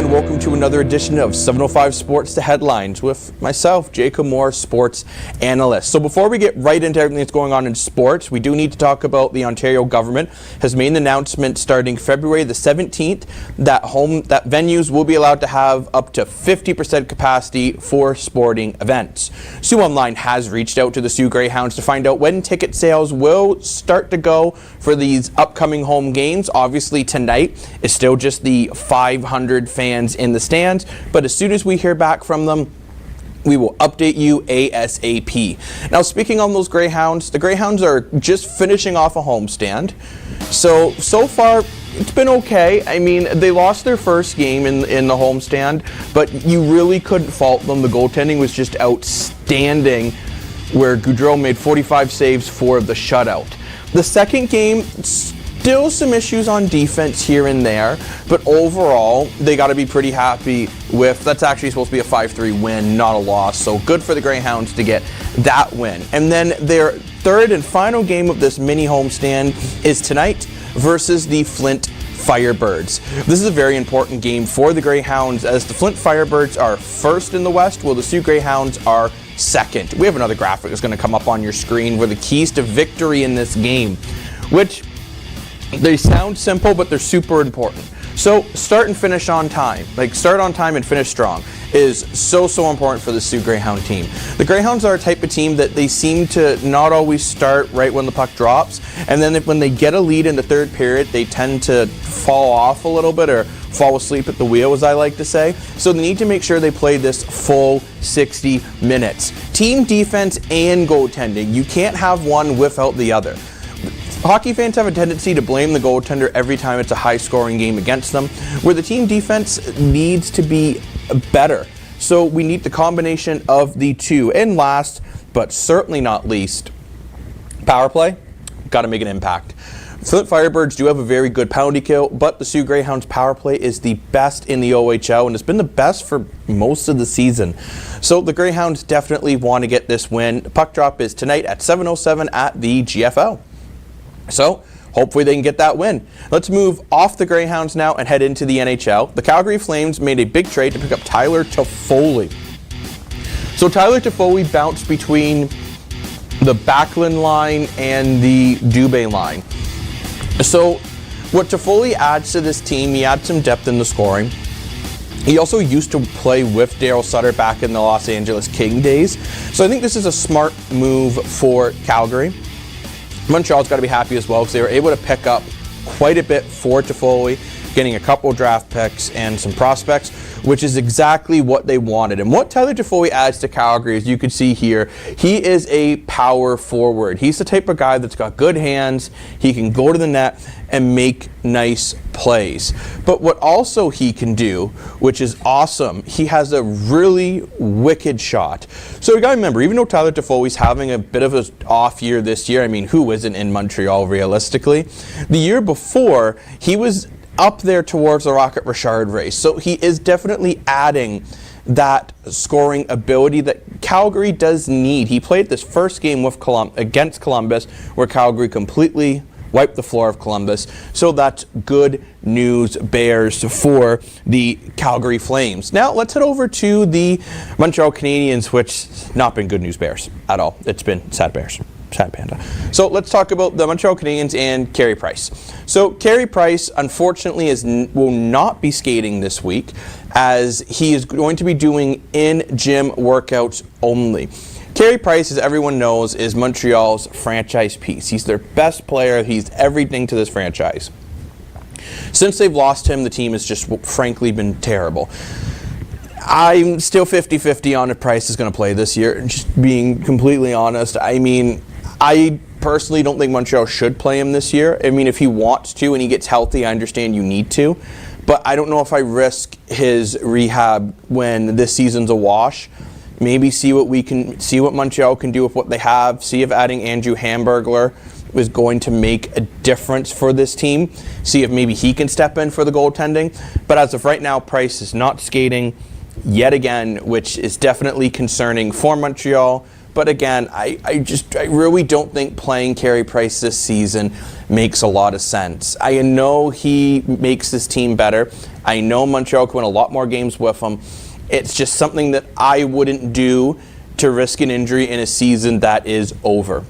and welcome to another edition of 705 Sports Headlines with myself, Jacob Moore, sports analyst. So before we get right into everything that's going on in sports, we do need to talk about the Ontario government has made an announcement starting February the 17th that venues will be allowed to have up to 50% capacity for sporting events. Sioux Online has reached out to the Sioux Greyhounds to find out when ticket sales will start to go for these upcoming home games. Obviously tonight is still just the 500 fans in the stands, but as soon as we hear back from them, we will update you ASAP. Now, speaking on those Greyhounds, the Greyhounds are just finishing off a homestand. So far, it's been okay. I mean, they lost their first game in the homestand, but you really couldn't fault them. The goaltending was just outstanding, where Goudreau made 45 saves for the shutout. The second game, still some issues on defense here and there, but overall, they got to be pretty happy with, that's actually supposed to be a 5-3 win, not a loss, so good for the Greyhounds to get that win. And then their third and final game of this mini homestand is tonight versus the Flint Firebirds. This is a very important game for the Greyhounds, as the Flint Firebirds are first in the West, while the Sioux Greyhounds are second. We have another graphic that's going to come up on your screen where the keys to victory in this game, which they sound simple, but they're super important. So start and finish on time. Like, start on time and finish strong is so important for the Sioux Greyhound team. The Greyhounds are a type of team that they seem to not always start right when the puck drops, and then when they get a lead in the third period, they tend to fall off a little bit or fall asleep at the wheel, as I like to say. So they need to make sure they play this full 60 minutes. Team defense and goaltending. You can't have one without the other. Hockey fans have a tendency to blame the goaltender every time it's a high-scoring game against them, where the team defense needs to be better. So we need the combination of the two. And last, but certainly not least, power play. Got to make an impact. Flint Firebirds do have a very good penalty kill, but the Sioux Greyhounds power play is the best in the OHL, and it's been the best for most of the season. So the Greyhounds definitely want to get this win. The puck drop is tonight at 7:07 at the GFL. So hopefully they can get that win. Let's move off the Greyhounds now and head into the NHL. The Calgary Flames made a big trade to pick up Tyler Toffoli. So Tyler Toffoli bounced between the Backlund line and the Dubé line. So what Toffoli adds to this team, he adds some depth in the scoring. He also used to play with Daryl Sutter back in the Los Angeles King days. So I think this is a smart move for Calgary. Montreal's got to be happy as well, because they were able to pick up quite a bit for Toffoli, getting a couple draft picks and some prospects, which is exactly what they wanted. And what Tyler Toffoli adds to Calgary, as you can see here, he is a power forward. He's the type of guy that's got good hands. He can go to the net and make nice plays. But what also he can do, which is awesome, he has a really wicked shot. So you got to remember, even though Tyler Toffoli's having a bit of an off year this year, I mean, who isn't in Montreal realistically? The year before, he was up there towards the Rocket Richard race. So he is definitely adding that scoring ability that Calgary does need. He played this first game with against Columbus, where Calgary completely wiped the floor of Columbus. So that's good news bears for the Calgary Flames. Now let's head over to the Montreal Canadiens, which not been good news bears at all. It's been sad bears. Sad panda. So let's talk about the Montreal Canadiens and Carey Price. So Carey Price, unfortunately, will not be skating this week, as he is going to be doing in-gym workouts only. Carey Price, as everyone knows, is Montreal's franchise piece. He's their best player. He's everything to this franchise. Since they've lost him, the team has just frankly been terrible. I'm still 50-50 on if Price is going to play this year, just being completely honest. I mean, I personally don't think Montreal should play him this year. I mean, if he wants to and he gets healthy, I understand you need to. But I don't know if I risk his rehab when this season's a wash. Maybe see what Montreal can do with what they have. See if adding Andrew Hamburglar is going to make a difference for this team. See if maybe he can step in for the goaltending. But as of right now, Price is not skating yet again, which is definitely concerning for Montreal, But again, I really don't think playing Carey Price this season makes a lot of sense. I know he makes this team better. I know Montreal can win a lot more games with him. It's just something that I wouldn't do to risk an injury in a season that is over.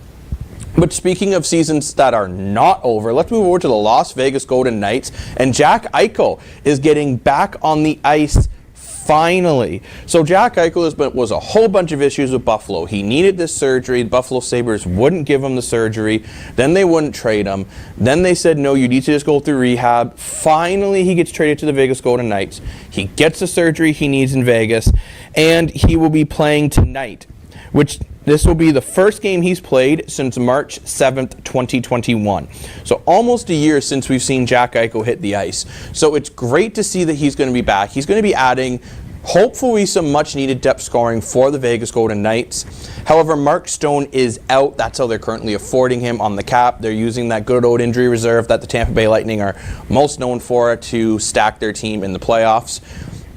But speaking of seasons that are not over, let's move over to the Las Vegas Golden Knights. And Jack Eichel is getting back on the ice finally. So Jack Eichel was a whole bunch of issues with Buffalo. He needed this surgery. The Buffalo Sabres wouldn't give him the surgery. Then they wouldn't trade him. Then they said, no, you need to just go through rehab. Finally, he gets traded to the Vegas Golden Knights. He gets the surgery he needs in Vegas, and he will be playing tonight, which this will be the first game he's played since March 7th, 2021. So almost a year since we've seen Jack Eichel hit the ice. So it's great to see that he's going to be back. He's going to be adding, hopefully, some much-needed depth scoring for the Vegas Golden Knights. However, Mark Stone is out. That's how they're currently affording him on the cap. They're using that good old injury reserve that the Tampa Bay Lightning are most known for to stack their team in the playoffs.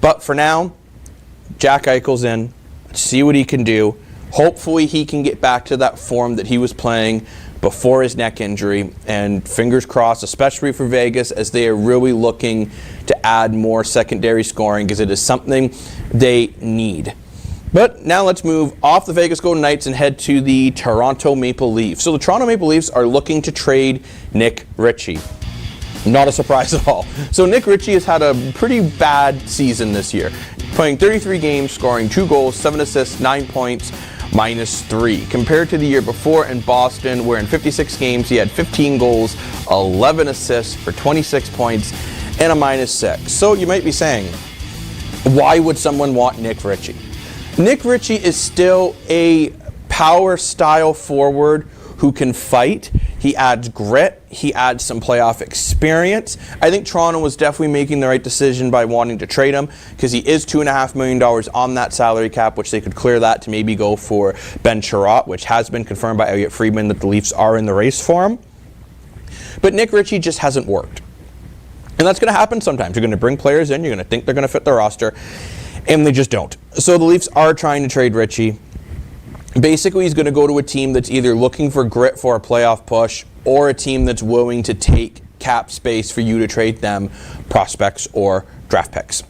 But for now, Jack Eichel's in. Let's see what he can do. Hopefully he can get back to that form that he was playing before his neck injury, and fingers crossed, especially for Vegas, as they are really looking to add more secondary scoring, because it is something they need. But now let's move off the Vegas Golden Knights and head to the Toronto Maple Leafs. So the Toronto Maple Leafs are looking to trade Nick Ritchie. Not a surprise at all. So Nick Ritchie has had a pretty bad season this year, playing 33 games, scoring 2 goals, 7 assists, 9 points, -3. Compared to the year before in Boston, where in 56 games he had 15 goals, 11 assists for 26 points, and a -6. So you might be saying, why would someone want Nick Ritchie? Nick Ritchie is still a power style forward who can fight. He adds grit. He adds some playoff experience. I think Toronto was definitely making the right decision by wanting to trade him, because he is $2.5 million on that salary cap, which they could clear that to maybe go for Ben Chirot, which has been confirmed by Elliot Friedman that the Leafs are in the race for him. But Nick Ritchie just hasn't worked. And that's going to happen sometimes. You're going to bring players in, you're going to think they're going to fit the roster, and they just don't. So the Leafs are trying to trade Ritchie. Basically, he's going to go to a team that's either looking for grit for a playoff push, or a team that's willing to take cap space for you to trade them prospects or draft picks.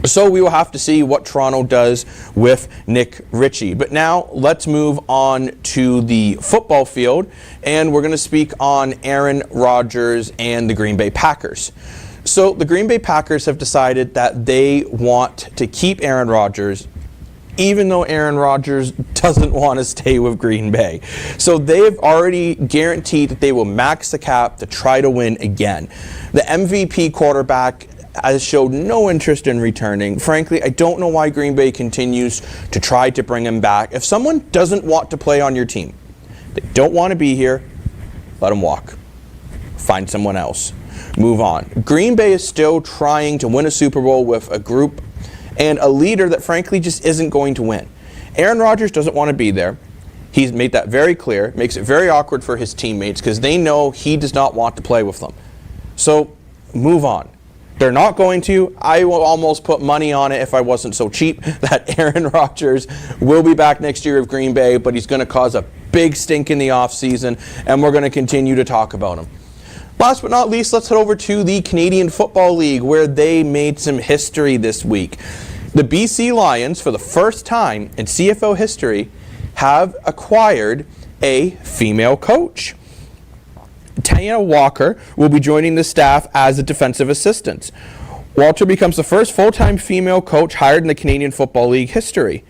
So we will have to see what Toronto does with Nick Ritchie. But now let's move on to the football field, and we're going to speak on Aaron Rodgers and the Green Bay Packers. So the Green Bay Packers have decided that they want to keep Aaron Rodgers, even though Aaron Rodgers doesn't want to stay with Green Bay. So they've already guaranteed that they will max the cap to try to win again. The MVP quarterback has showed no interest in returning. Frankly, I don't know why Green Bay continues to try to bring him back. If someone doesn't want to play on your team, they don't want to be here, let them walk. Find someone else. Move on. Green Bay is still trying to win a Super Bowl with a group and a leader that frankly just isn't going to win. Aaron Rodgers doesn't want to be there. He's made that very clear. Makes it very awkward for his teammates because they know he does not want to play with them. So move on. They're not going to. I will almost put money on it if I wasn't so cheap that Aaron Rodgers will be back next year with Green Bay, but he's going to cause a big stink in the offseason, and we're going to continue to talk about him. Last but not least, let's head over to the Canadian Football League, where they made some history this week. The BC Lions, for the first time in CFL history, have acquired a female coach. Tanya Walker will be joining the staff as a defensive assistant. Walter becomes the first full-time female coach hired in the Canadian Football League history.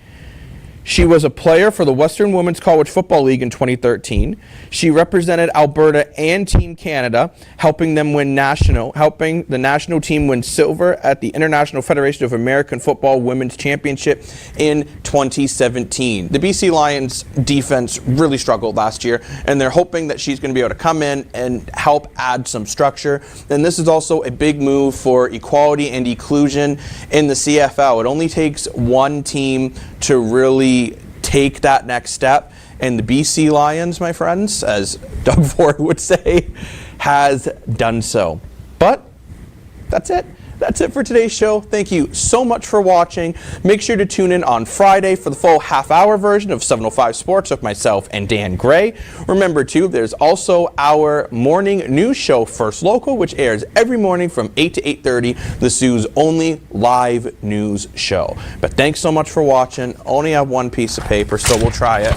She was a player for the Western Women's College Football League in 2013. She represented Alberta and Team Canada, helping the national team win silver at the International Federation of American Football Women's Championship in 2017. The BC Lions defense really struggled last year, and they're hoping that she's going to be able to come in and help add some structure. And this is also a big move for equality and inclusion in the CFL. It only takes one team to really take that next step, and the BC Lions, my friends, as Doug Ford would say, has done so. But that's it. That's it for today's show. Thank you so much for watching. Make sure to tune in on Friday for the full half-hour version of 705 Sports with myself and Dan Gray. Remember, too, there's also our morning news show, First Local, which airs every morning from 8 to 8:30, the Sioux's only live news show. But thanks so much for watching. Only have one piece of paper, so we'll try it.